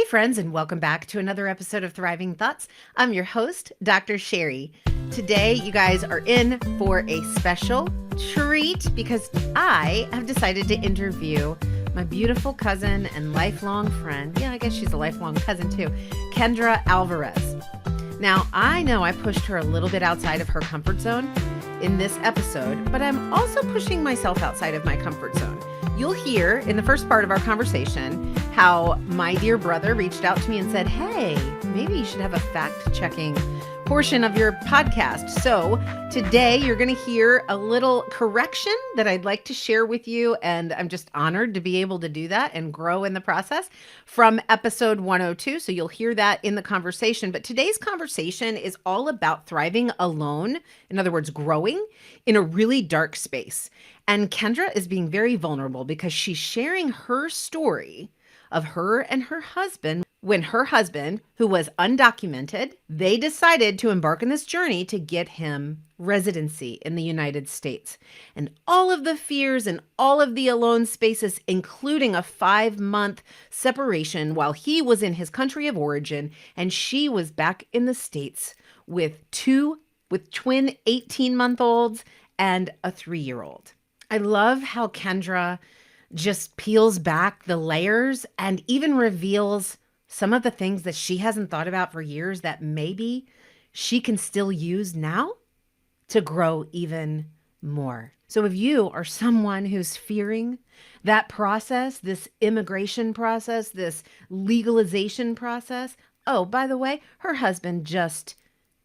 friends, and welcome back to another episode of Thriving Thoughts. I'm your host, Dr. Sherri. Today, you guys are in for a special treat because I have decided to interview my beautiful cousin and lifelong friend. Yeah, I guess she's a lifelong cousin too, Kendra Alvarez. Now, I know I pushed her a little bit outside of her comfort zone in this episode, but I'm also pushing myself outside of my comfort zone. You'll hear in the first part of our conversation how my dear brother reached out to me and said, hey, maybe you should have a fact-checking portion of your podcast. So today you're going to hear a little correction that I'd like to share with you. And I'm just honored to be able to do that and grow in the process from episode 102. So you'll hear that in the conversation. But today's conversation is all about thriving alone. In other words, growing in a really dark space. And Kendra is being very vulnerable because she's sharing her story of her and her husband when her husband, who was undocumented, they decided to embark on this journey to get him residency in the United States. And all of the fears and all of the alone spaces, including a 5-month separation while he was in his country of origin and she was back in the States with twin 18-month-olds and a 3-year-old. I love how Kendra just peels back the layers and even reveals some of the things that she hasn't thought about for years that maybe she can still use now to grow even more. So if you are someone who's fearing that process, this immigration process, this legalization process, oh, by the way, her husband just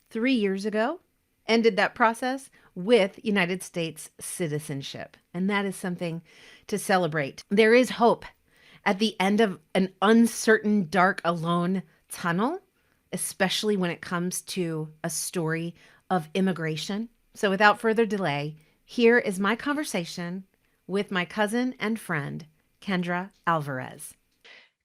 3 years ago ended that process with United States citizenship. And that is something to celebrate. There is hope at the end of an uncertain, dark, alone tunnel, especially when it comes to a story of immigration. So without further delay, here is my conversation with my cousin and friend, Kendra Alvarez.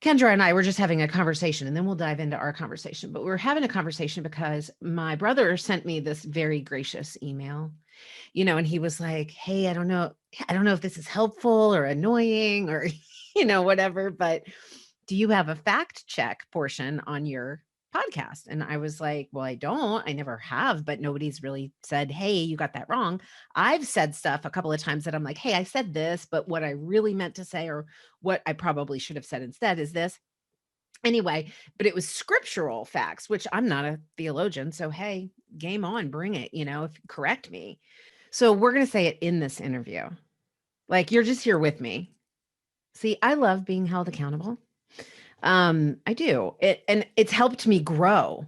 Kendra and I were just having a conversation, and then we'll dive into our conversation. But we were having a conversation because my brother sent me this very gracious email, and he was like, hey, I don't know if this is helpful or annoying or, whatever, but do you have a fact check portion on your podcast? And I was like, well, I never have, but nobody's really said, hey, you got that wrong. I've said stuff a couple of times that I'm like, hey, I said this, but what I really meant to say, or what I probably should have said instead is this. Anyway, but it was scriptural facts, which I'm not a theologian. So, hey, game on, bring it, correct me. So we're going to say it in this interview. Like, you're just here with me. See, I love being held accountable. I do. It's helped me grow.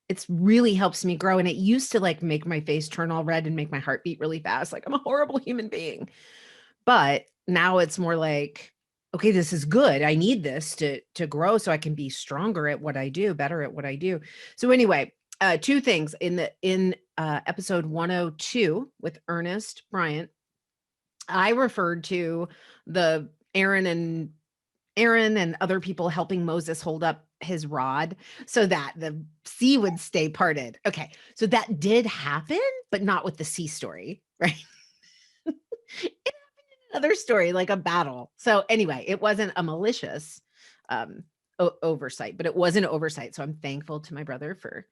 It's really helps me grow. And it used to make my face turn all red and make my heart beat really fast. Like I'm a horrible human being. But now it's more like, okay, this is good. I need this to grow so I can be stronger at what I do, better at what I do. So anyway, 2 things in episode 102 with Ernest Bryant, I referred to the Aaron and other people helping Moses hold up his rod so that the sea would stay parted. Okay, so that did happen, but not with the sea story, right? It happened in another story, like a battle. So anyway, it wasn't a malicious oversight, but it was an oversight. So I'm thankful to my brother for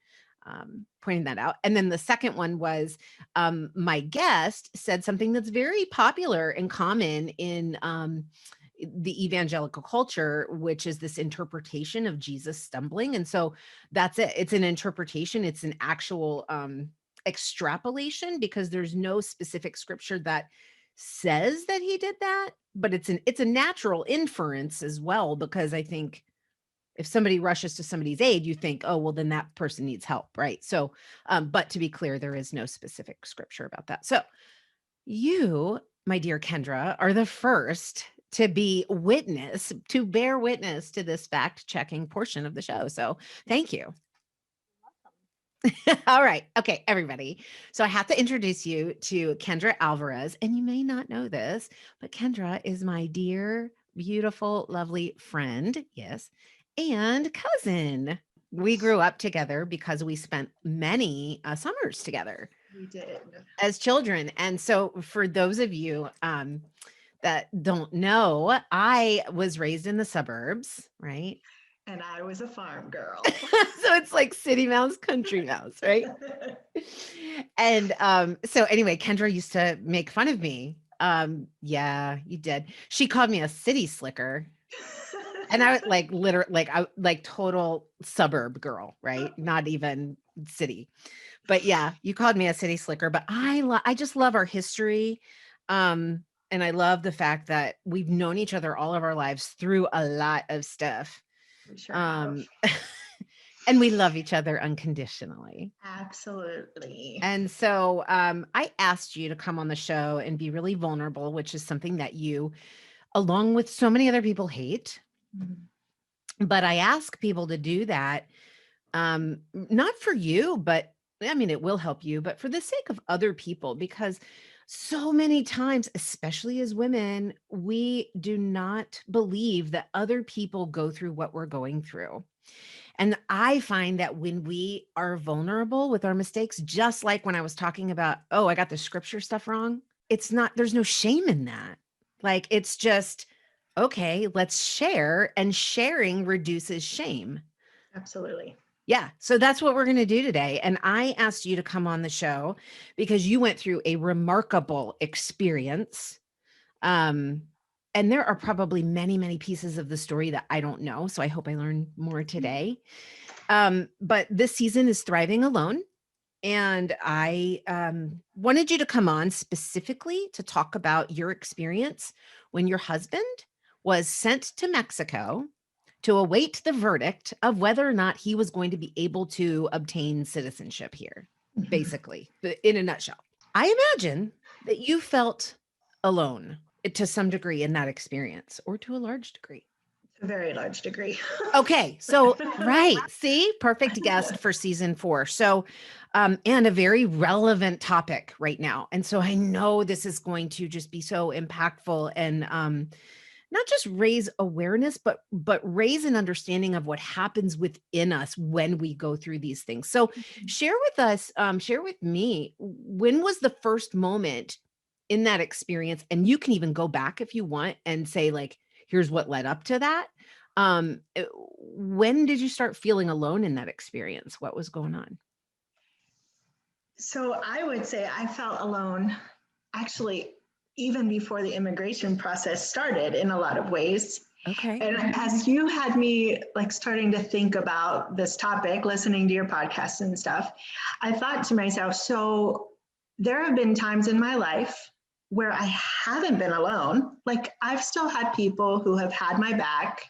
pointing that out. And then the second one was my guest said something that's very popular and common in the evangelical culture, which is this interpretation of Jesus stumbling. And so that's it. It's an interpretation. It's an actual extrapolation because there's no specific scripture that says that he did that, but it's a natural inference as well, because I think if somebody rushes to somebody's aid, you think, oh, well, then that person needs help, right? So, but to be clear, there is no specific scripture about that. So you, my dear Kendra, are the first to bear witness to this fact-checking portion of the show. So thank you. All right. Okay, everybody. So I have to introduce you to Kendra Alvarez, and you may not know this, but Kendra is my dear, beautiful, lovely friend. Yes. And cousin. We grew up together because we spent many summers together. We did. As children. And so for those of you that don't know, I was raised in the suburbs, right? And I was a farm girl. So it's like city mouse, country mouse, right? And so anyway, Kendra used to make fun of me. Yeah, you did. She called me a city slicker. And I was like literally like total suburb girl, right? Not even city. But yeah, you called me a city slicker, but I just love our history. And I love the fact that we've known each other all of our lives through a lot of stuff. We sure have. Um and we love each other unconditionally. Absolutely. And so I asked you to come on the show and be really vulnerable, which is something that you, along with so many other people, hate. Mhm. But I ask people to do that, not for you, but I mean, it will help you, but for the sake of other people, because so many times, especially as women, we do not believe that other people go through what we're going through. And I find that when we are vulnerable with our mistakes, just like when I was talking about, oh, I got the scripture stuff wrong, it's not, there's no shame in that. Like, it's just, okay, let's share, and sharing reduces shame. Absolutely. Yeah. So that's what we're going to do today. And I asked you to come on the show because you went through a remarkable experience. Um, and there are probably many, many pieces of the story that I don't know. So I hope I learn more today. But this season is Thriving Alone. And I wanted you to come on specifically to talk about your experience when your husband was sent to Mexico to await the verdict of whether or not he was going to be able to obtain citizenship here, Mhm. basically, in a nutshell. I imagine that you felt alone to some degree in that experience, or to a large degree. To a very large degree. Okay, so right, see, perfect guest for season 4. So, and a very relevant topic right now. And so I know this is going to just be so impactful, and not just raise awareness, but raise an understanding of what happens within us when we go through these things. So, share with us, share with me, when was the first moment in that experience? And you can even go back if you want and say, like, here's what led up to that. When did you start feeling alone in that experience? What was going on? So I would say I felt alone actually even before the immigration process started in a lot of ways. Okay. And as you had me like starting to think about this topic, listening to your podcast and stuff, I thought to myself, so there have been times in my life where I haven't been alone. Like I've still had people who have had my back.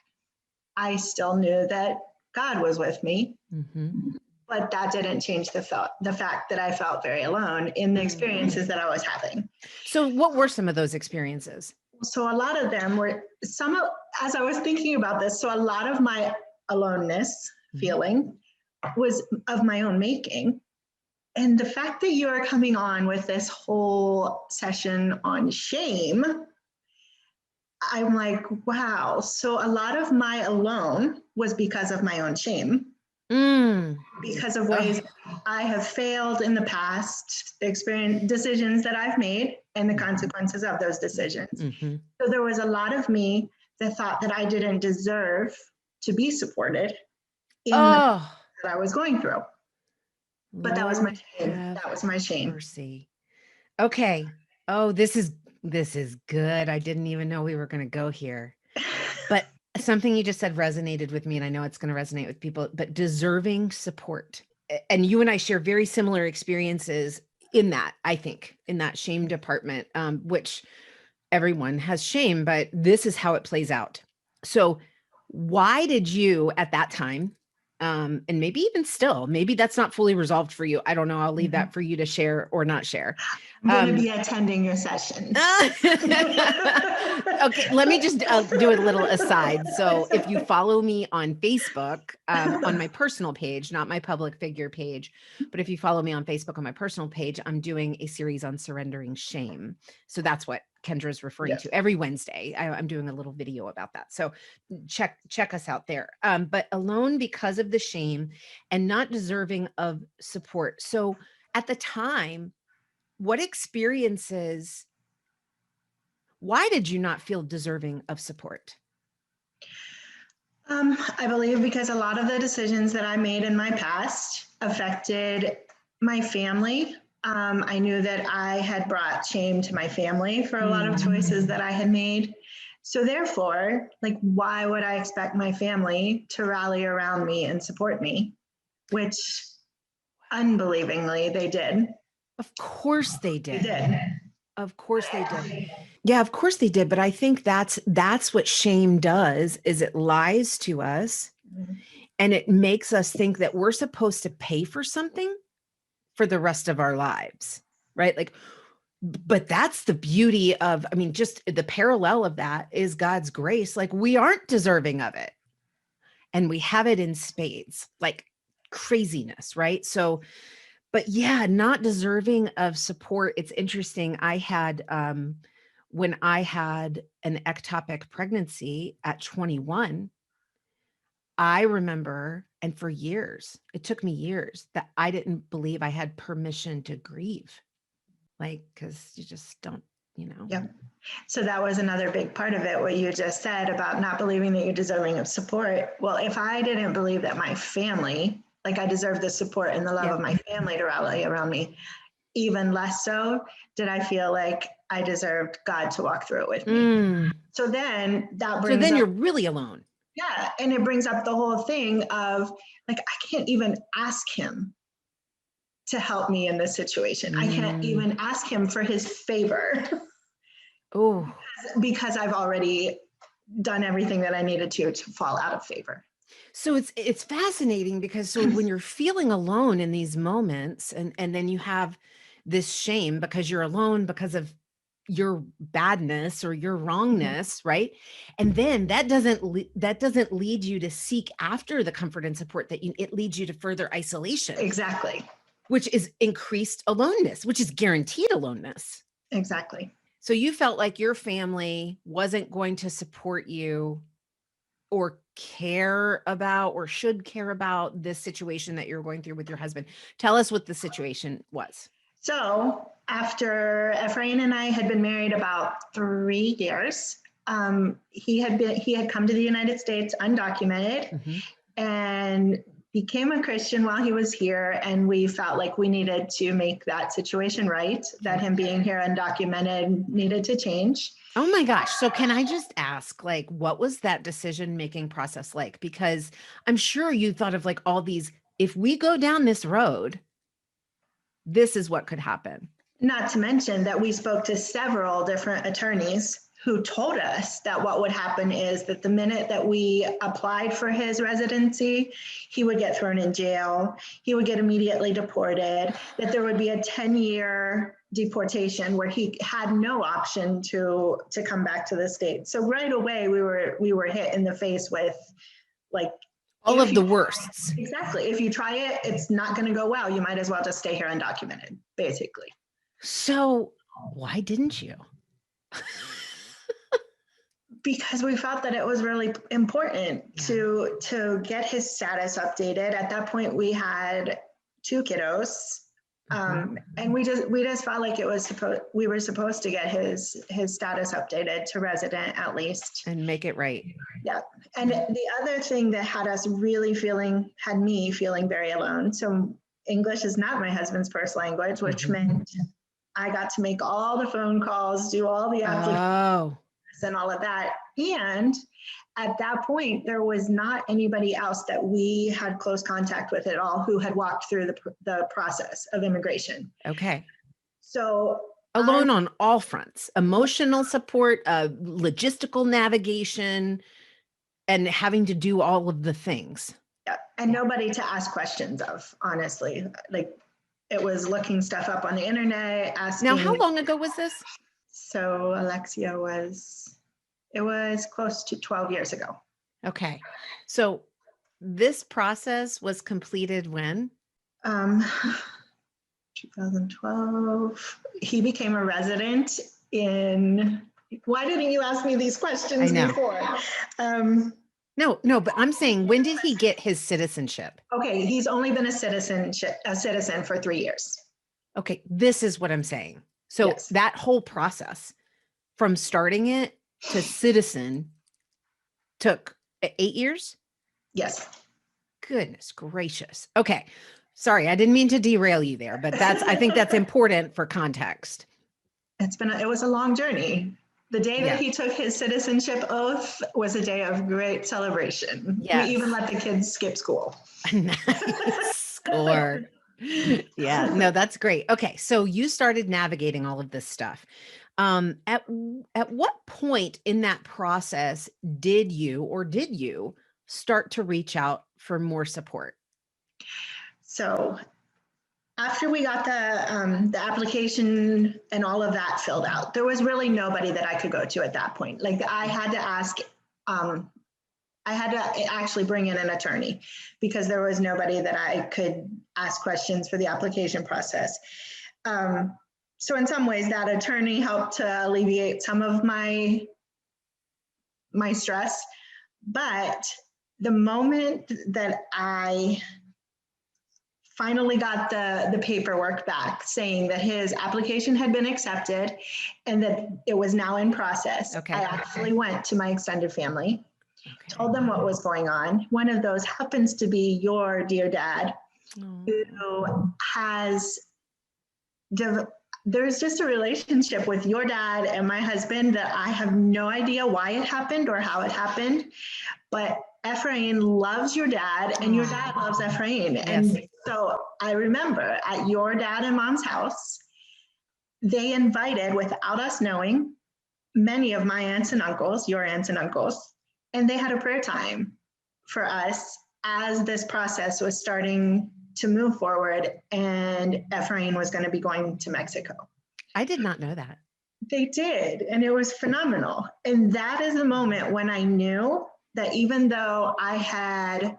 I still knew that God was with me, Mm-hmm. but that didn't change the fact that I felt very alone in the Mm. experiences that I was having. So, what were some of those experiences? So a lot of them were some of, as I was thinking about this, so a lot of my aloneness Mhm. feeling was of my own making. And the fact that you are coming on with this whole session on shame, I'm like, wow. So a lot of my alone was because of my own shame, Mm. because of Oh. ways I have failed in the past, experience decisions that I've made, and the consequences of those decisions. Mm-hmm. So there was a lot of me that thought that I didn't deserve to be supported in the Oh, that I was going through. But that was my Lord shame. have That was my shame. mercy. Okay. Oh, this is good. I didn't even know we were going to go here. But something you just said resonated with me, and I know it's going to resonate with people, but deserving support. And you and I share very similar experiences in that, I think, in that shame department, which everyone has shame, but this is how it plays out. So, why did you at that time, and maybe even still, maybe that's not fully resolved for you. I don't know. I'll leave that for you to share or not share. I'm going to be attending your sessions. Okay, let me just do a little aside. So, if you follow me on Facebook, on my personal page, not my public figure page, but if you follow me on Facebook on my personal page, I'm doing a series on surrendering shame. So that's what Kendra is referring Yes. to every Wednesday. I'm doing a little video about that. So check us out there. But alone because of the shame and not deserving of support. So at the time, what experiences, why did you not feel deserving of support? I believe because a lot of the decisions that I made in my past affected my family. I knew that I had brought shame to my family for a lot of choices that I had made. So therefore, like, why would I expect my family to rally around me and support me? Which, unbelievingly, they did. Of course they They did. did. Of course they did. Yeah, of course they did. But I think that's what shame does, is it lies to us and it makes us think that we're supposed to pay for something for the rest of our lives, right? Like, but that's the beauty of, I mean, just the parallel of that is God's grace. Like, we aren't deserving of it and we have it in spades, like craziness, right? So, but yeah, not deserving of support. It's interesting. I had, when I had an ectopic pregnancy at 21, I remember, and for years, it took me years, that I didn't believe I had permission to grieve. Like, because you just don't, you know. Yep. So that was another big part of it, what you just said about not believing that you're deserving of support. Well, if I didn't believe that my family, like I deserve the support and the love Yep. of my family to rally around me, even less so did I feel like I deserved God to walk through it with me. So then that So brings then up, you're really alone. yeah, and it brings up the whole thing of like, I can't even ask him to help me in this situation. I can't even ask him for his favor. Oh, because I've already done everything that I needed to fall out of favor. so it's fascinating because so when you're feeling alone in these moments and then you have this shame because you're alone because of your badness or your wrongness, right? And then that doesn't lead you to seek after the comfort and support that it leads you to further isolation. Exactly. Which is increased aloneness, which is guaranteed aloneness. Exactly. So you felt like your family wasn't going to support you or care about or should care about this situation that you're going through with your husband. Tell us what the situation was. So after Ephraim and I had been married about 3 years, he had come to the United States undocumented and became a Christian while he was here. And we felt like we needed to make that situation right, that him being here undocumented needed to change. Oh my gosh. So can I just ask, like, what was that decision-making process like? Because I'm sure you thought of like all these, if we go down this road, this is what could happen. Not to mention that we spoke to several different attorneys who told us that what would happen is that the minute that we applied for his residency, he would get thrown in jail, he would get immediately deported, that there would be a 10-year deportation where he had no option to come back to the state. So right away we were hit in the face with like all of the worsts. Exactly. If you try it, it's not going to go well. You might as well just stay here undocumented, basically. So why didn't you? Because we felt that it was really important to get his status updated. At that point, we had 2 kiddos, and we just felt like we were supposed to get his status updated to resident at least, and make it right. Yeah. And the other thing that had me feeling very alone. So English is not my husband's first language, which meant I got to make all the phone calls, do all the applications and all of that. And at that point, there was not anybody else that we had close contact with at all who had walked through the process of immigration. Okay. So alone on all fronts, emotional support, logistical navigation, and having to do all of the things. Yeah. And nobody to ask questions of, honestly. Like, it was looking stuff up on the internet, asking. Now, how long ago was this? So Alexia it was close to 12 years ago. Okay. So this process was completed when? 2012. He became a resident why didn't you ask me these questions before? No, but I'm saying, when did he get his citizenship? Okay, he's only been a citizen for 3 years. Okay, this is what I'm saying. So that whole process from starting it to citizen took 8 years? Yes. Goodness gracious. Okay. Sorry, I didn't mean to derail you there, but I think that's important for context. It was a long journey. The day that Yeah. he took his citizenship oath was a day of great celebration. We even Yes. let the kids skip school. Nice score. Yeah, no, that's great. Okay, so you started navigating all of this stuff. At what point in that process did you start to reach out for more support? So after we got the application and all of that filled out, there was really nobody that I could go to at that point. Like I had to ask, I had to actually bring in an attorney because there was nobody that I could ask questions for the application process. So in some ways, that attorney helped to alleviate some of my stress. But the moment that I finally got the paperwork back saying that his application had been accepted and that it was now in process, Okay. I actually went to my extended family, Okay. told them what was going on. One of those happens to be your dear dad, Oh. who has there's just a relationship with your dad and my husband that I have no idea why it happened or how it happened, but Ephraim loves your dad and your dad loves Ephraim. Yes. And so I remember at your dad and mom's house, they invited, without us knowing, many of my aunts and uncles, your aunts and uncles, and they had a prayer time for us as this process was starting to move forward and Ephraim was going to be going to Mexico. I did not know that. They did, and it was phenomenal. And that is the moment when I knew that even though I had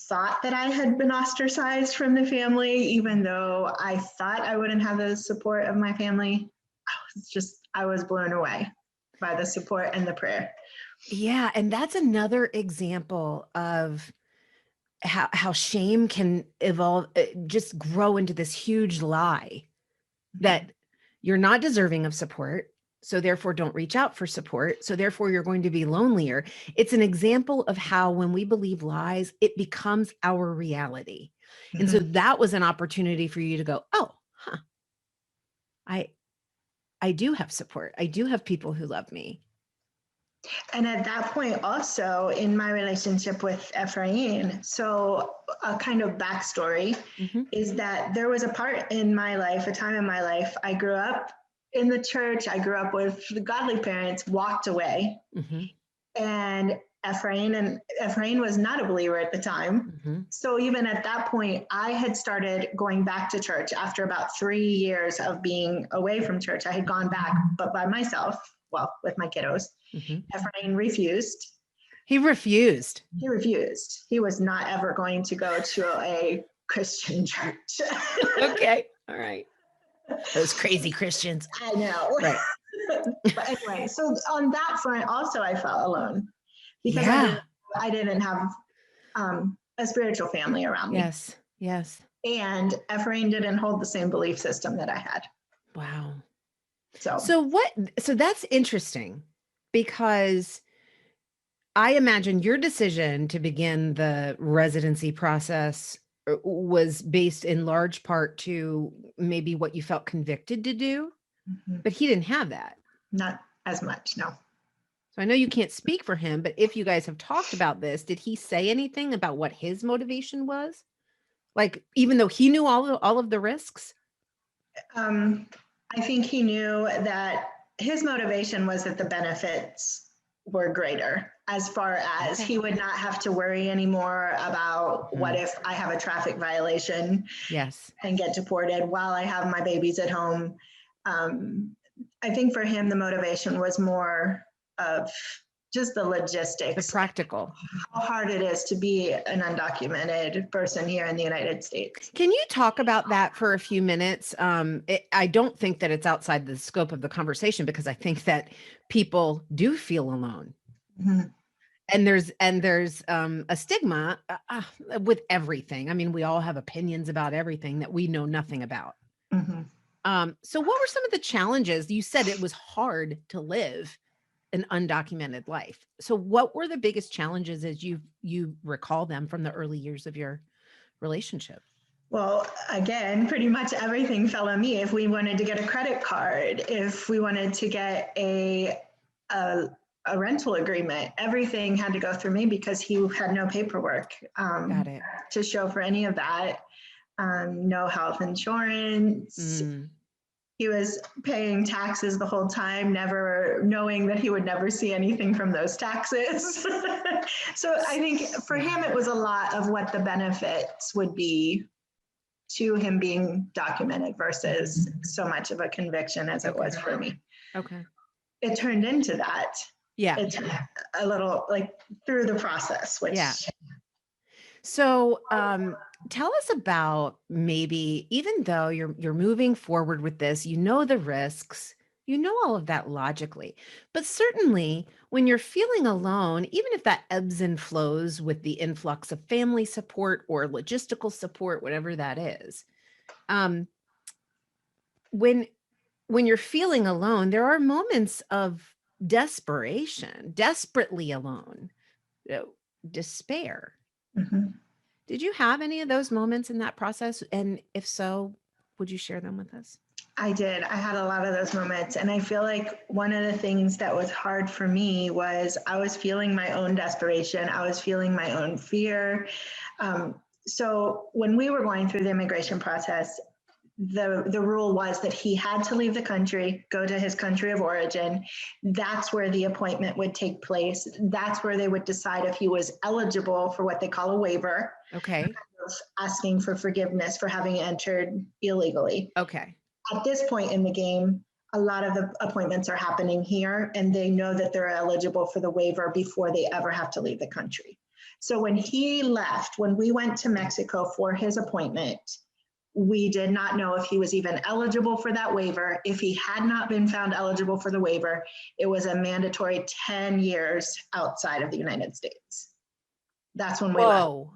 thought that I had been ostracized from the family, even though I thought I wouldn't have the support of my family, I was blown away by the support and the prayer. Yeah, and that's another example of how shame can evolve, just grow into this huge lie that you're not deserving of support. So therefore don't reach out for support. So therefore you're going to be lonelier. It's an example of how when we believe lies, it becomes our reality. And so that was an opportunity for you to go, oh, huh. I do have support. I do have people who love me. And at that point, also in my relationship with Ephraim, so a kind of backstory is that there was a part in my life, a time in my life, I grew up in the church, I grew up with godly parents, walked away. And Ephraim was not a believer at the time. So even at that point, I had started going back to church after about 3 years of being away from church. I had gone back, but by myself, well, with my kiddos. Ephraim refused. He refused. He refused. He was not ever going to go to a Christian church. Okay. All right. Those crazy Christians. I know. Right. But anyway, so on that front, also I felt alone because I didn't have a spiritual family around me. Yes. Yes. And Ephraim didn't hold the same belief system that I had. Wow. So So that's interesting because I imagine your decision to begin the residency process was based in large part to maybe what you felt convicted to do, but he didn't have that. Not as much, no. So I know you can't speak for him, but if you guys have talked about this, did he say anything about what his motivation was? Like, even though he knew all of the risks? I think he knew that his motivation was that the benefits were greater, as far as he would not have to worry anymore about what if I have a traffic violation and get deported while I have my babies at home. I think for him, the motivation was more of just the logistics, the practical, how hard it is to be an undocumented person here in the United States. Can you talk about that for a few minutes? I don't think that it's outside the scope of the conversation because I think that people do feel alone. And there's a stigma with everything. I mean, we all have opinions about everything that we know nothing about. So what were some of the challenges? You said it was hard to live an undocumented life. So what were the biggest challenges as you recall them from the early years of your relationship? Well, again, pretty much everything fell on me. If we wanted to get a credit card, if we wanted to get a, a rental agreement, everything had to go through me because he had no paperwork Got it. to show for any of that. No health insurance. He was paying taxes the whole time, never knowing that he would never see anything from those taxes. So I think for him, it was a lot of what the benefits would be to him being documented versus so much of a conviction as it was for me. Okay. It turned into that. Yeah. It's a little like through the process, which. Yeah. So tell us about, maybe, even though you're moving forward with this, you know the risks, you know all of that logically, but certainly when you're feeling alone, even if that ebbs and flows with the influx of family support or logistical support, whatever that is, when you're feeling alone, there are moments of desperation, desperately alone, despair. Mhm. Did you have any of those moments in that process? And if so, would you share them with us? I did. I had a lot of those moments. And I feel like one of the things that was hard for me was I was feeling my own desperation. I was feeling my own fear. So when we were going through the immigration process, the rule was that he had to leave the country, go to his country of origin. That's where the appointment would take place. That's where they would decide if he was eligible for what they call a waiver. Okay. Asking for forgiveness for having entered illegally. Okay. At this point in the game, a lot of the appointments are happening here, and they know that they're eligible for the waiver before they ever have to leave the country. So when he left, when we went to Mexico for his appointment, we did not know if he was even eligible for that waiver. If he had not been found eligible for the waiver, it was a mandatory 10 years outside of the United States. That's when we left. Whoa.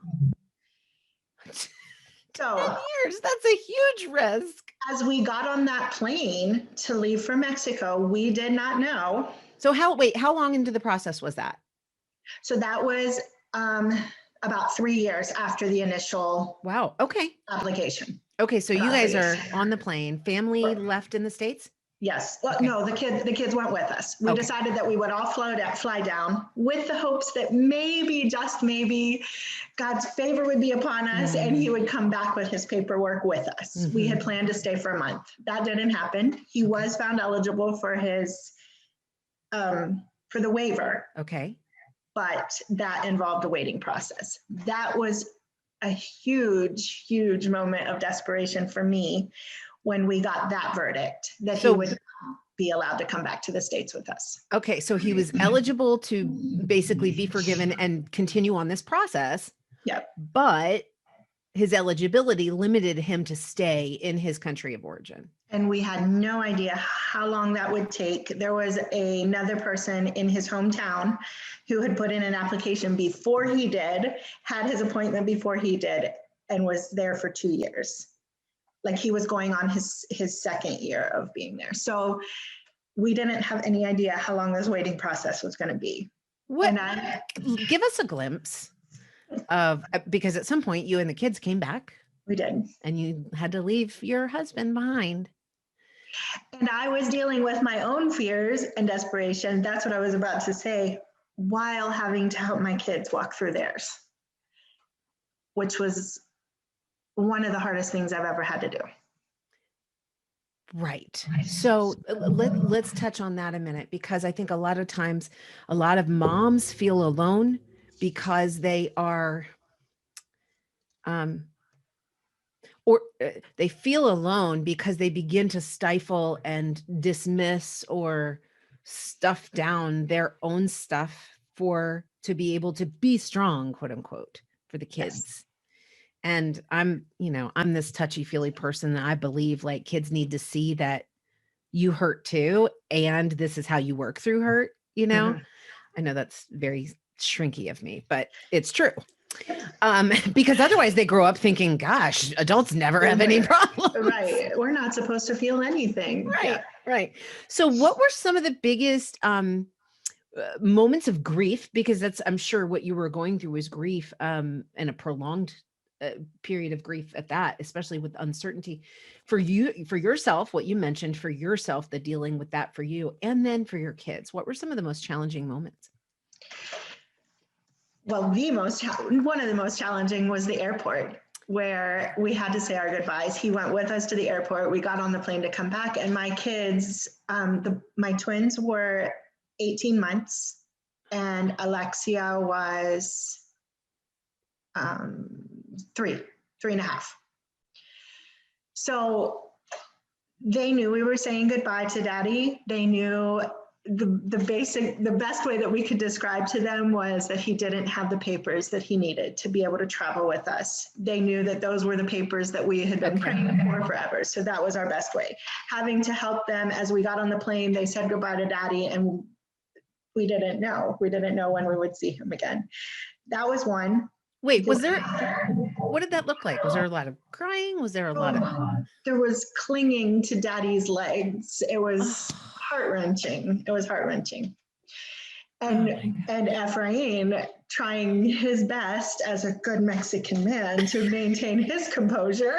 So 10 years, that's a huge risk. as we got on that plane to leave for Mexico, we did not know. So how long into the process was that? So that was about 3 years after the initial Wow. Okay. application. Okay. So you guys are Yes. on the plane, family left in the States? Yes. Well, Okay. no, the kids went with us. We Okay. decided that we would all fly down with the hopes that maybe, just maybe, God's favor would be upon us and he would come back with his paperwork with us. We had planned to stay for a month. That didn't happen. He was found eligible for his for the waiver, Okay. but that involved a waiting process. That was a huge, huge moment of desperation for me when we got that verdict that he would be allowed to come back to the States with us. Okay. So he was eligible to basically be forgiven and continue on this process. Yep. But his eligibility limited him to stay in his country of origin. And we had no idea how long that would take. There was another person in his hometown who had put in an application before he did, had his appointment before he did, and was there for 2 years. Like he was going on his second year of being there. So we didn't have any idea how long this waiting process was going to be. Give us a glimpse of, because at some point you and the kids came back. We did. And you had to leave your husband behind. And I was dealing with my own fears and desperation. That's what I was about to say, while having to help my kids walk through theirs, which was one of the hardest things I've ever had to do. Right. So let's touch on that a minute, because I think a lot of times, a lot of moms feel alone because they are, they feel alone because they begin to stifle and dismiss or stuff down their own stuff to be able to be strong, quote unquote, for the kids. Yes. And I'm this touchy-feely person that I believe like kids need to see that you hurt too. And this is how you work through hurt, Mm-hmm. I know that's very shrinky of me, but it's true. Because otherwise they grow up thinking, gosh, adults never have any problems. Right. We're not supposed to feel anything. Right. Yeah. Right. So what were some of the biggest moments of grief, because that's, I'm sure what you were going through was grief, and a prolonged period of grief at that, especially with uncertainty for you, for yourself, what you mentioned for yourself, the dealing with that for you, and then for your kids. What were some of the most challenging moments? Well, one of the most challenging was the airport, where we had to say our goodbyes. He went with us to the airport. We got on the plane to come back, and my kids, my twins were 18 months, and Alexia was 3.5. So they knew we were saying goodbye to Daddy. They knew the best way that we could describe to them was that he didn't have the papers that he needed to be able to travel with us. They knew that those were the papers that we had been praying for forever. So that was our best way. Having to help them as we got on the plane, they said goodbye to Daddy, and we didn't know. We didn't know when we would see him again. That was one. Wait, what did that look like? Was there a lot of crying? Was there a lot of? There was clinging to Daddy's legs. It was heart-wrenching. It was heart-wrenching. And Ephraim trying his best as a good Mexican man to maintain his composure.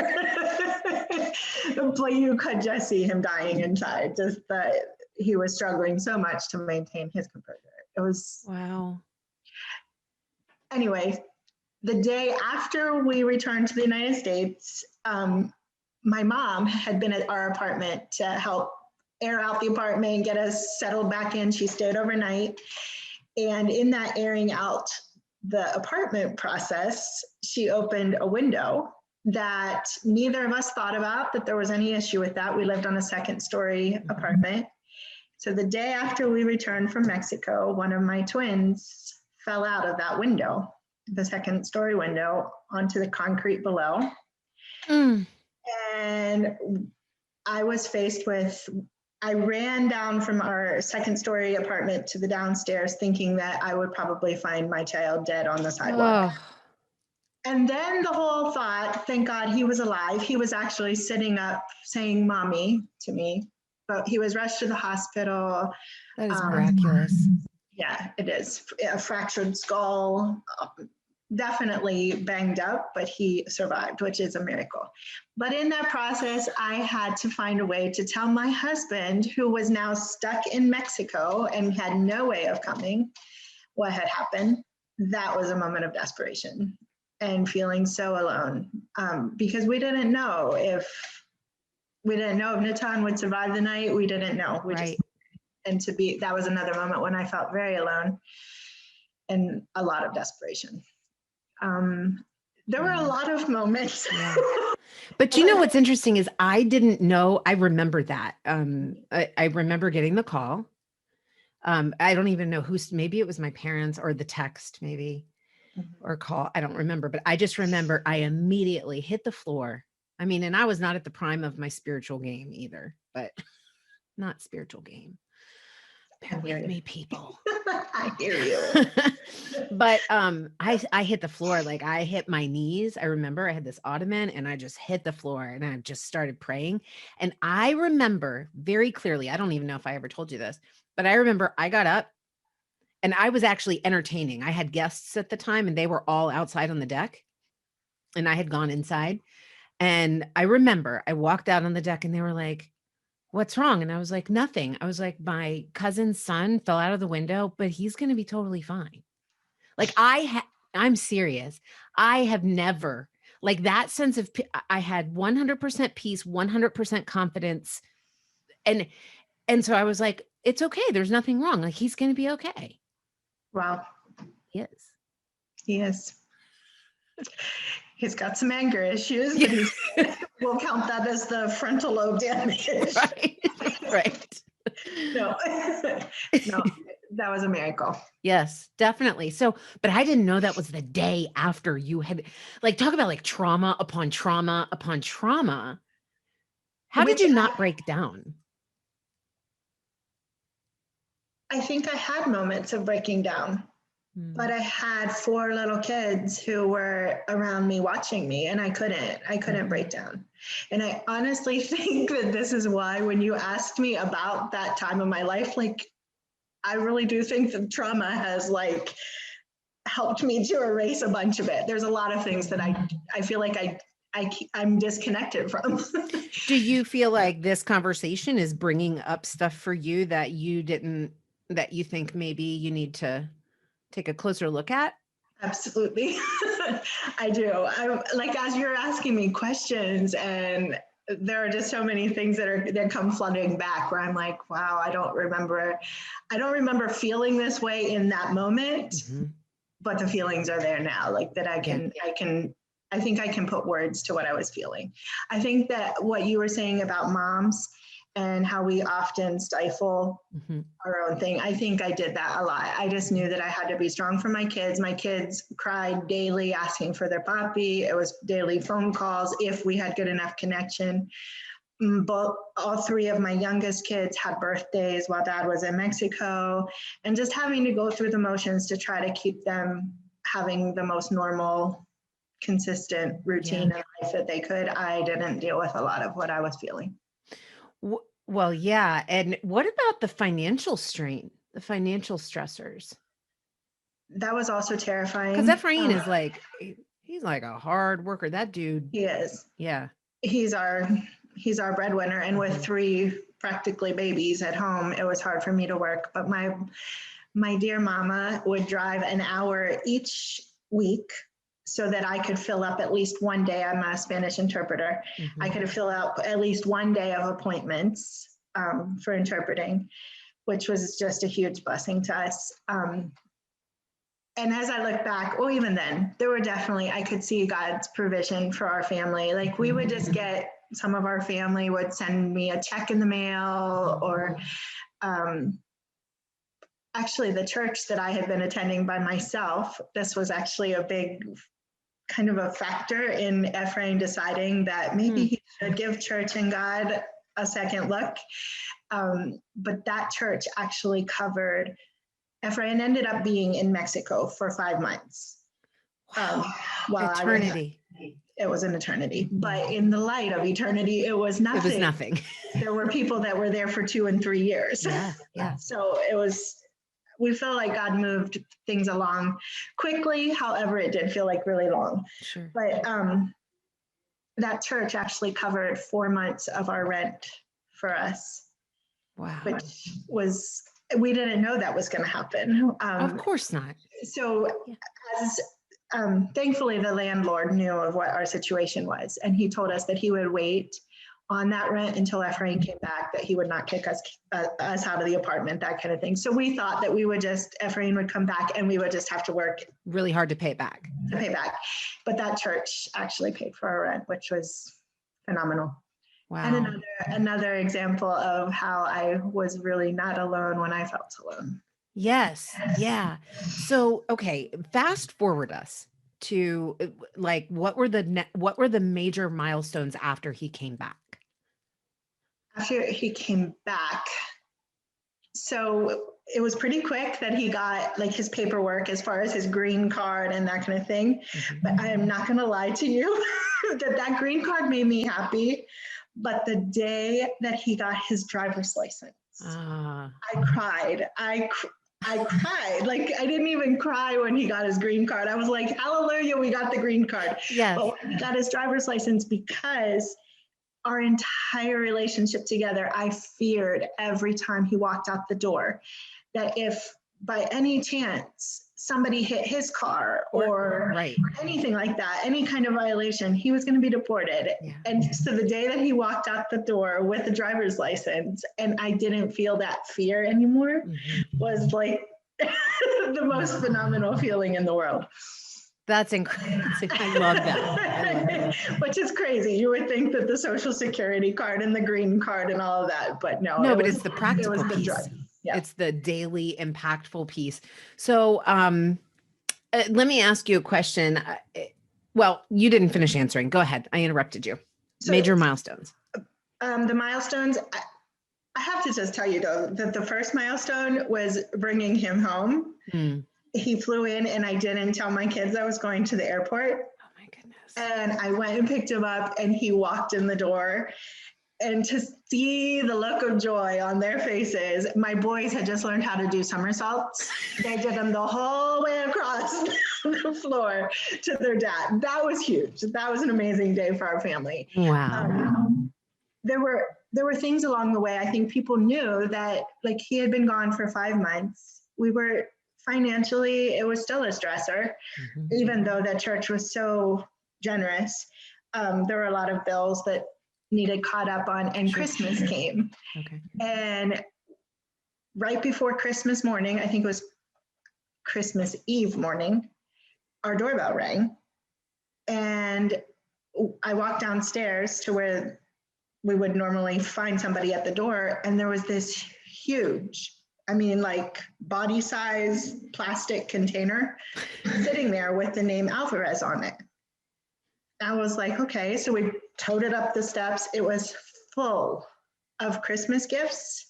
But you could just see him dying inside, just that he was struggling so much to maintain his composure. It was wow. Anyway, the day after we returned to the United States, my mom had been at our apartment to help air out the apartment, get us settled back in. She stayed overnight. And in that airing out the apartment process, she opened a window that neither of us thought about, that there was any issue with that. We lived on a second-story apartment. So the day after we returned from Mexico, one of my twins fell out of that window, the second-story window, onto the concrete below. And I was faced with, I ran down from our second-story apartment to the downstairs thinking that I would probably find my child dead on the sidewalk. And then the whole thought, thank God he was alive. He was actually sitting up saying mommy to me, but he was rushed to the hospital. That is miraculous. Yeah, it is. A fractured skull, definitely banged up, but he survived, which is a miracle. But in that process, I had to find a way to tell my husband, who was now stuck in Mexico and had no way of coming, what had happened. That was a moment of desperation and feeling so alone, because we didn't know if Natan would survive the night. We didn't know. That was another moment when I felt very alone and a lot of desperation. There were a lot of moments. Yeah. But you know what's interesting is I didn't know. I remember that. I remember getting the call. I don't even know maybe it was my parents or the text, maybe, or call. I don't remember, but I just remember I immediately hit the floor. I mean, and I was not at the prime of my spiritual game either, but not spiritual game. Bear with me, people. I hear you. But I hit the floor, like I hit my knees. I remember I had this ottoman and I just hit the floor and I just started praying. And I remember very clearly, I don't even know if I ever told you this, but I remember I got up and I was actually entertaining. I had guests at the time and they were all outside on the deck and I had gone inside. And I remember I walked out on the deck and they were like, what's wrong? And I was like, nothing. I was like, my cousin's son fell out of the window, but he's going to be totally fine. Like I'm serious. I have never, like that sense of, I had 100% peace, 100% confidence. And so I was like, it's okay. There's nothing wrong. Like he's going to be okay. Wow. He is. He is. He's got some anger issues, but we'll count that as the frontal lobe damage. Right. No, that was a miracle. Yes, definitely. So, but I didn't know that was the day after you had, like, talk about like trauma upon trauma upon trauma. How did you not break down? I think I had moments of breaking down. But I had 4 little kids who were around me watching me, and I couldn't break down. And I honestly think that this is why when you asked me about that time of my life, like I really do think the trauma has like helped me to erase a bunch of it. There's a lot of things that I feel like I'm disconnected from. Do you feel like this conversation is bringing up stuff for you that you think maybe you need to take a closer look at? Absolutely. I do. I like, as you're asking me questions, and there are just so many things that come flooding back where I'm like, wow, I don't remember feeling this way in that moment, but the feelings are there now. Like that I think I can put words to what I was feeling. I think that what you were saying about moms and how we often stifle our own thing, I think I did that a lot. I just knew that I had to be strong for my kids. My kids cried daily asking for their papi. It was daily phone calls if we had good enough connection. But all three of my youngest kids had birthdays while dad was in Mexico, and just having to go through the motions to try to keep them having the most normal, consistent routine in life that they could. I didn't deal with a lot of what I was feeling. Well, yeah. And what about the financial strain, the financial stressors? That was also terrifying. Because Ephraim is like, he's like a hard worker. That dude. He is. Yeah. He's our breadwinner. And with three practically babies at home, it was hard for me to work. But my dear mama would drive an hour each week so that I could fill up at least one day. I'm a Spanish interpreter. I could fill out at least one day of appointments for interpreting, which was just a huge blessing to us. And as I look back, well, even then, there were definitely, I could see God's provision for our family. Like we would just get, some of our family would send me a check in the mail, or actually the church that I had been attending by myself, this was actually a big kind of a factor in Ephraim deciding that maybe he should give church and God a second look. But that church actually covered, Ephraim ended up being in Mexico for 5 months. Eternity. It was an eternity, but in the light of eternity, it was nothing. It was nothing. There were people that were there for 2 and 3 years. Yeah. So we felt like God moved things along quickly. However, it did feel like really long. Sure. But that church actually covered 4 months of our rent for us. Wow. Which was, we didn't know that was going to happen. Of course not. So as thankfully, the landlord knew of what our situation was, and he told us that he would wait on that rent until Ephraim came back, that he would not kick us out of the apartment, that kind of thing. So we thought that Ephraim would come back and we would just have to work really hard to pay back. But that church actually paid for our rent, which was phenomenal. Wow. And another example of how I was really not alone when I felt alone. Yes. Yeah. So, okay, fast forward us to like, what were the major milestones after he came back? After he came back, so it was pretty quick that he got like his paperwork as far as his green card and that kind of thing. But I am not going to lie to you that green card made me happy. But the day that he got his driver's license, I cried. I cried. Like, I didn't even cry when he got his green card. I was like, hallelujah, we got the green card. Yes. But when he got his driver's license, because our entire relationship together, I feared every time he walked out the door that if by any chance somebody hit his car or anything like that, any kind of violation, he was going to be deported. Yeah. And so the day that he walked out the door with a driver's license and I didn't feel that fear anymore was like the most phenomenal feeling in the world. That's incredible. I love that. Which is crazy. You would think that the Social Security card and the green card and all of that, but no. No, but it's the practical piece. Yeah. It's the daily impactful piece. So let me ask you a question. Well, you didn't finish answering. Go ahead. I interrupted you. So, major milestones. The milestones, I have to just tell you though, that the first milestone was bringing him home. He flew in and I didn't tell my kids I was going to the airport. Oh my goodness. And I went and picked him up and he walked in the door and to see the look of joy on their faces. My boys had just learned how to do somersaults. They did them the whole way across the floor to their dad. That was huge. That was an amazing day for our family. Wow. There were things along the way. I think people knew that, like, he had been gone for 5 months. We were financially, it was still a stressor, even though the church was so generous. There were a lot of bills that needed caught up on, and Christmas came. Okay. And right before Christmas morning, I think it was Christmas Eve morning, our doorbell rang. And I walked downstairs to where we would normally find somebody at the door. And there was this huge, I mean, like body size plastic container sitting there with the name Alvarez on it. I was like, okay, so we towed it up the steps. It was full of Christmas gifts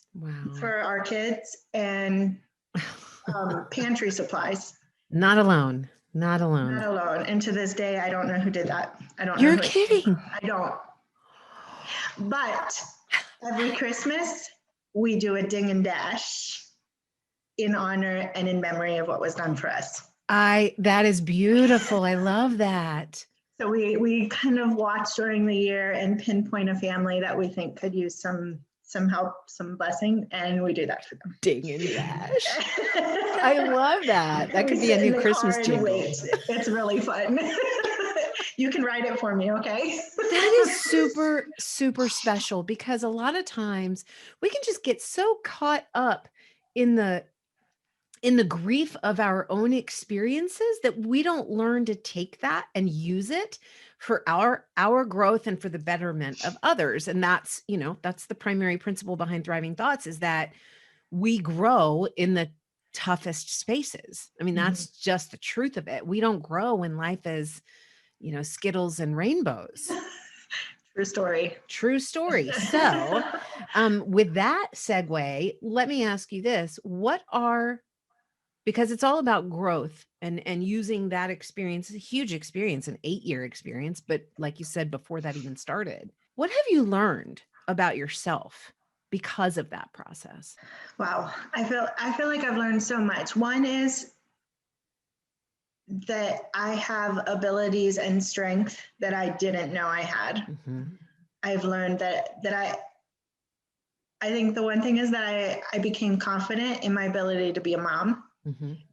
for our kids and pantry supplies. Not alone. Not alone. Not alone. And to this day, I don't know who did that. I don't know. You're kidding. I don't. But every Christmas, we do a ding and dash in honor and in memory of what was done for us. That is beautiful. I love that. So we kind of watch during the year and pinpoint a family that we think could use some help, some blessing, and we do that for them. Ding and dash. I love that. That could be a new Christmas jingle. It's really fun. You can write it for me, okay? That is super, super special, because a lot of times we can just get so caught up in the grief of our own experiences that we don't learn to take that and use it for our growth and for the betterment of others. And that's the primary principle behind Thriving Thoughts, is that we grow in the toughest spaces. I mean, that's just the truth of it. We don't grow when life is, Skittles and rainbows. True story. True story. So with that segue, let me ask you this. Because it's all about growth and using that experience, a huge experience, an 8-year experience. But like you said, before that even started, what have you learned about yourself because of that process? Wow. I feel like I've learned so much. One is that I have abilities and strength that I didn't know I had. I've learned that I think the one thing is that I became confident in my ability to be a mom.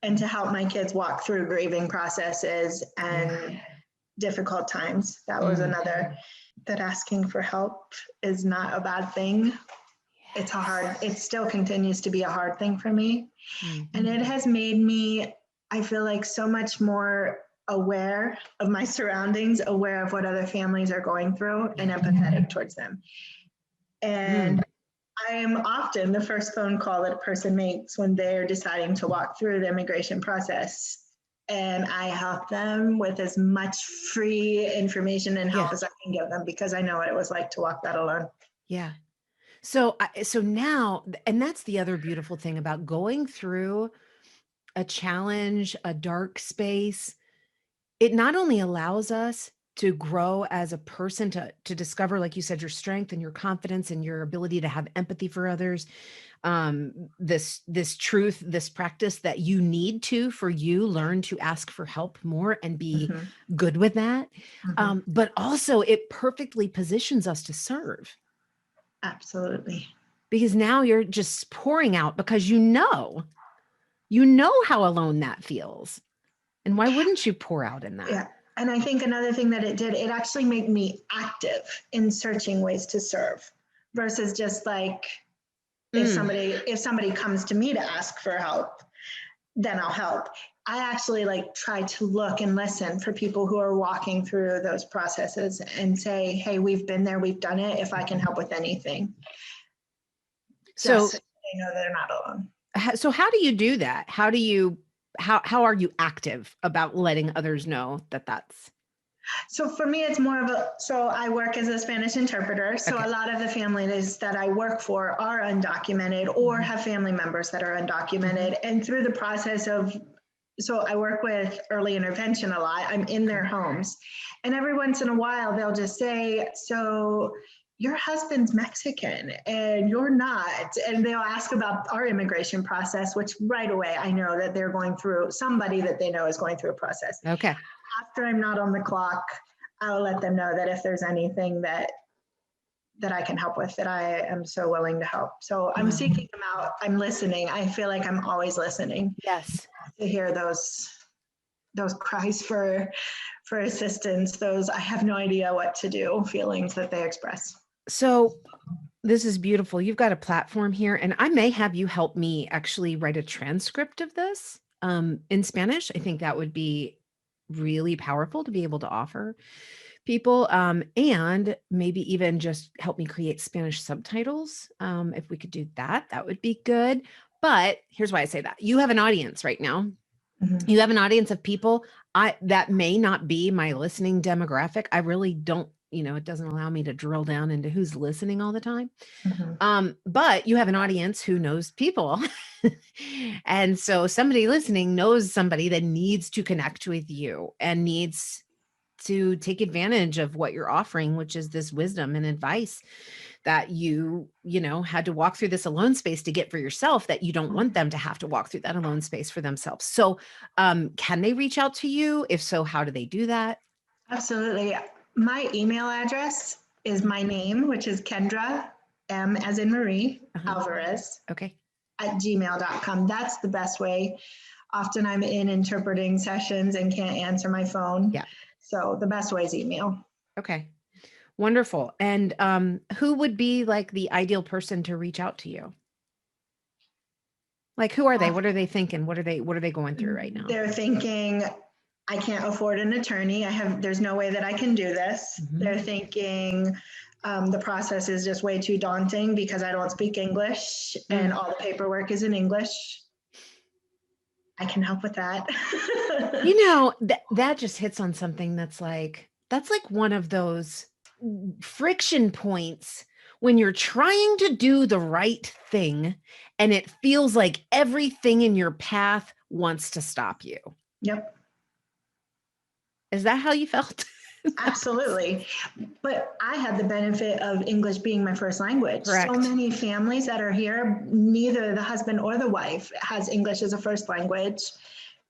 And to help my kids walk through grieving processes and difficult times. That was another, that asking for help is not a bad thing. It's it still continues to be a hard thing for me. And it has made me, I feel like, so much more aware of my surroundings, aware of what other families are going through, and empathetic towards them. And I am often the first phone call that a person makes when they're deciding to walk through the immigration process. And I help them with as much free information and help as I can give them, because I know what it was like to walk that alone. Yeah. So now, and that's the other beautiful thing about going through a challenge, a dark space. It not only allows us to grow as a person, to discover, like you said, your strength and your confidence and your ability to have empathy for others. This truth, this practice that you need to, for you, learn to ask for help more and be good with that. But also it perfectly positions us to serve. Absolutely. Because now you're just pouring out because you know how alone that feels. And why wouldn't you pour out in that? Yeah. And I think another thing that it did, it actually made me active in searching ways to serve, versus just like, if somebody comes to me to ask for help, then I'll help. I actually try to look and listen for people who are walking through those processes and say, hey, we've been there, we've done it. If I can help with anything. So they know they're not alone. So how do you do that? How are you active about letting others know that that's? So for me, it's more of so I work as a Spanish interpreter. So a lot of the families that I work for are undocumented or have family members that are undocumented. And through the process of, so I work with early intervention a lot. I'm in their homes. And every once in a while, they'll just say, so your husband's Mexican and you're not. And they'll ask about our immigration process, which right away I know that they're going through, somebody that they know is going through a process. Okay. After I'm not on the clock, I'll let them know that if there's anything that I can help with, that I am so willing to help. So I'm seeking them out. I'm listening. I feel like I'm always listening. Yes. To hear those cries for assistance, those I have no idea what to do feelings that they express. So this is beautiful. You've got a platform here, and I may have you help me actually write a transcript of this in Spanish. I think that would be really powerful to be able to offer people, and maybe even just help me create Spanish subtitles. If we could do that, that would be good. But here's why I say that. You have an audience right now. Mm-hmm. You have an audience of people that may not be my listening demographic. I really don't, it doesn't allow me to drill down into who's listening all the time. Mm-hmm. But you have an audience who knows people. And so somebody listening knows somebody that needs to connect with you and needs to take advantage of what you're offering, which is this wisdom and advice that you had to walk through this alone space to get for yourself, that you don't want them to have to walk through that alone space for themselves. So can they reach out to you? If so, how do they do that? Absolutely. My email address is my name, which is Kendra, M as in Marie, Alvarez, Okay. at gmail.com. That's the best way. Often I'm in interpreting sessions and can't answer my phone. Yeah. So the best way is email. Okay. Wonderful. And who would be like the ideal person to reach out to you? Like, who are they? What are they thinking? What are they going through right now? They're thinking, I can't afford an attorney. There's no way that I can do this. Mm-hmm. They're thinking the process is just way too daunting because I don't speak English and all the paperwork is in English. I can help with that. That just hits on something that's like one of those friction points when you're trying to do the right thing and it feels like everything in your path wants to stop you. Yep. Is that how you felt? Absolutely. But I had the benefit of English being my first language. Correct. So many families that are here, neither the husband or the wife has English as a first language.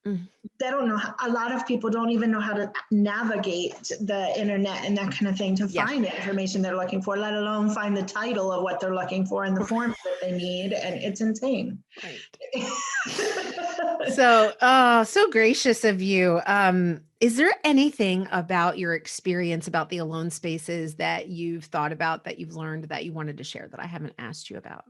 They don't know. A lot of people don't even know how to navigate the internet and that kind of thing to find the information they're looking for, let alone find the title of what they're looking for and the forms that they need. And it's insane. Right. So gracious of you. Is there anything about your experience about the alone spaces that you've thought about, that you've learned, that you wanted to share that I haven't asked you about?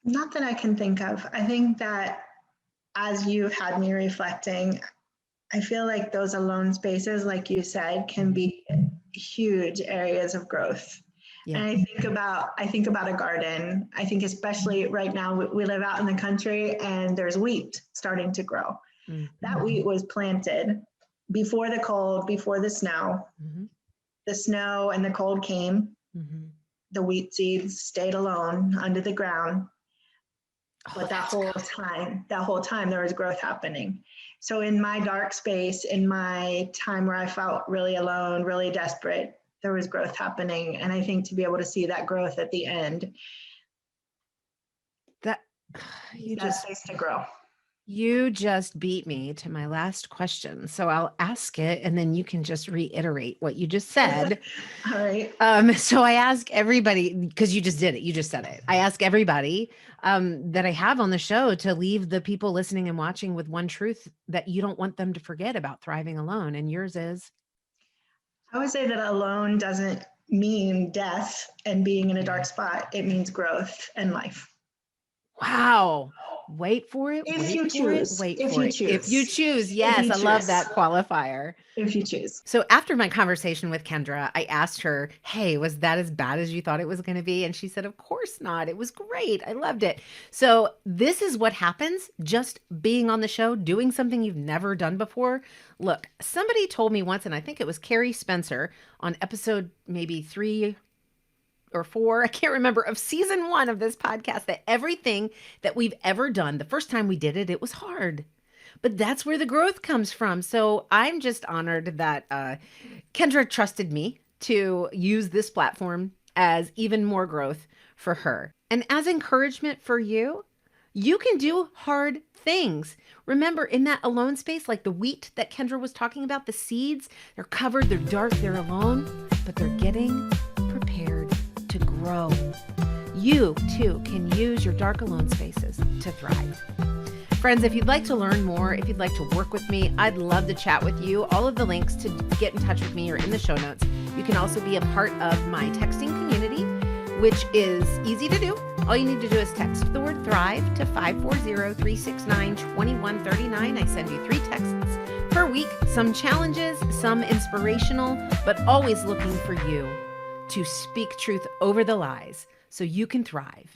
Not that I can think of. I think that as you've had me reflecting, I feel like those alone spaces, like you said, can be huge areas of growth. Yeah. And I think about a garden. I think especially right now, we live out in the country and there's wheat starting to grow. Mm-hmm. That wheat was planted before the cold, before the snow. Mm-hmm. The snow and the cold came. Mm-hmm. The wheat seeds stayed alone under the ground. But that whole time there was growth happening. So in my dark space, in my time where I felt really alone, really desperate, there was growth happening. And I think to be able to see that growth at the end, that space to grow. You just beat me to my last question. So I'll ask it and then you can just reiterate what you just said. All right. So I ask everybody, because you just did it. You just said it. I ask everybody that I have on the show to leave the people listening and watching with one truth that you don't want them to forget about thriving alone. And yours is? I would say that alone doesn't mean death and being in a dark spot. It means growth and life. Wow. Wait for it. If you choose. If you choose. Yes, I love that qualifier. If you choose. So after my conversation with Kendra, I asked her, hey, was that as bad as you thought it was going to be? And she said, of course not. It was great. I loved it. So this is what happens just being on the show, doing something you've never done before. Look, somebody told me once, and I think it was Carrie Spencer on episode maybe 3 or 4, I can't remember, of season 1 of this podcast, that everything that we've ever done, the first time we did it, it was hard. But that's where the growth comes from. So I'm just honored that Kendra trusted me to use this platform as even more growth for her. And as encouragement for you, you can do hard things. Remember, in that alone space, like the wheat that Kendra was talking about, the seeds, they're covered, they're dark, they're alone, but they're getting prepared to grow. You, too, can use your dark alone spaces to thrive. Friends, if you'd like to learn more, if you'd like to work with me, I'd love to chat with you. All of the links to get in touch with me are in the show notes. You can also be a part of my texting community, which is easy to do. All you need to do is text the word thrive to 540-369-2139. I send you 3 texts per week, some challenges, some inspirational, but always looking for you to speak truth over the lies so you can thrive.